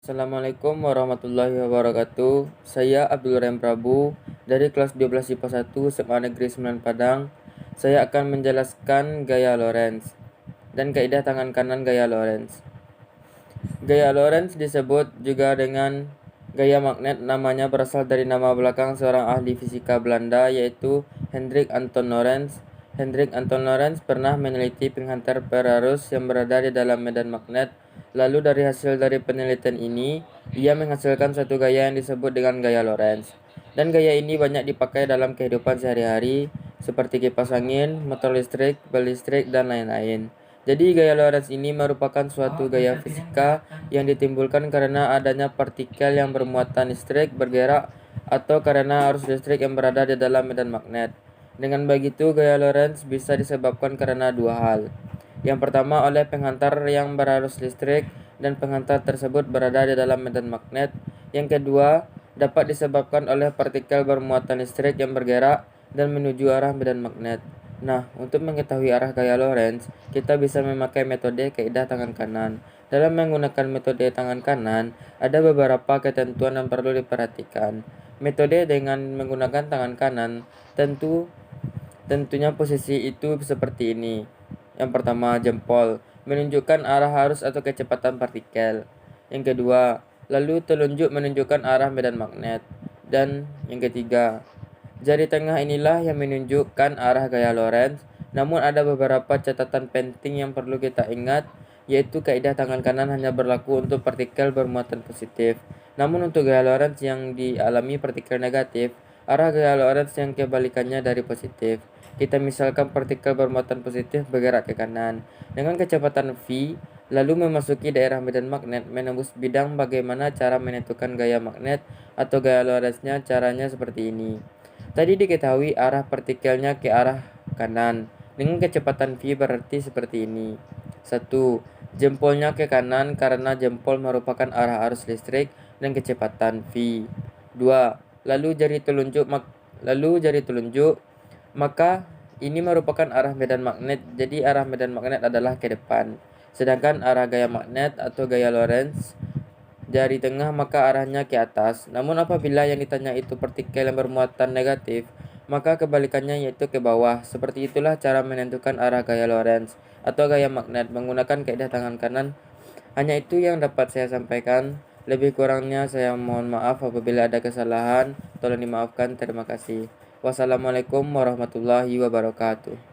Assalamualaikum warahmatullahi wabarakatuh. Saya Abdul Rahim Prabu dari kelas 12 IPA 1 SMA Negeri 9 Padang. Saya akan menjelaskan gaya Lorentz dan kaidah tangan kanan gaya Lorentz. Gaya Lorentz disebut juga dengan gaya magnet. Namanya berasal dari nama belakang seorang ahli fisika Belanda, yaitu Hendrik Anton Lorentz. Hendrik Anton Lorentz pernah meneliti penghantar per-arus yang berada di dalam medan magnet. Lalu dari hasil dari penelitian ini, ia menghasilkan satu gaya yang disebut dengan gaya Lorentz. Dan gaya ini banyak dipakai dalam kehidupan sehari-hari, seperti kipas angin, motor listrik, bel listrik, dan lain-lain. Jadi gaya Lorentz ini merupakan suatu gaya fisika yang ditimbulkan karena adanya partikel yang bermuatan listrik bergerak atau karena arus listrik yang berada di dalam medan magnet. Dengan begitu, gaya Lorentz bisa disebabkan karena dua hal. Yang pertama, oleh penghantar yang berarus listrik dan penghantar tersebut berada di dalam medan magnet. Yang kedua, dapat disebabkan oleh partikel bermuatan listrik yang bergerak dan menuju arah medan magnet. Nah, untuk mengetahui arah gaya Lorentz, kita bisa memakai metode kaidah tangan kanan. Dalam menggunakan metode tangan kanan, ada beberapa ketentuan yang perlu diperhatikan. Metode dengan menggunakan tangan kanan tentunya posisi itu seperti ini. Yang pertama, jempol menunjukkan arah arus atau kecepatan partikel. Yang kedua, lalu telunjuk menunjukkan arah medan magnet. Dan yang ketiga, jari tengah inilah yang menunjukkan arah gaya Lorentz. Namun ada beberapa catatan penting yang perlu kita ingat, yaitu kaidah tangan kanan hanya berlaku untuk partikel bermuatan positif. Namun untuk gaya Lorentz yang dialami partikel negatif, arah gaya Lorentz yang kebalikannya dari positif. Kita misalkan partikel bermuatan positif bergerak ke kanan dengan kecepatan v, lalu memasuki daerah medan magnet menembus bidang. Bagaimana cara menentukan gaya magnet atau gaya Lorentz-nya? Caranya seperti ini. Tadi diketahui arah partikelnya ke arah kanan dengan kecepatan v, berarti seperti ini. 1. Jempolnya ke kanan karena jempol merupakan arah arus listrik dan kecepatan v. 2. Lalu jari telunjuk, maka ini merupakan arah medan magnet. Jadi arah medan magnet adalah ke depan. Sedangkan arah gaya magnet atau gaya Lorentz jari tengah, maka arahnya ke atas. Namun apabila yang ditanya itu partikel yang bermuatan negatif, maka kebalikannya yaitu ke bawah. Seperti itulah cara menentukan arah gaya Lorentz atau gaya magnet menggunakan kaidah tangan kanan. Hanya itu yang dapat saya sampaikan. Lebih kurangnya saya mohon maaf apabila ada kesalahan. Tolong dimaafkan. Terima kasih. Wassalamualaikum warahmatullahi wabarakatuh.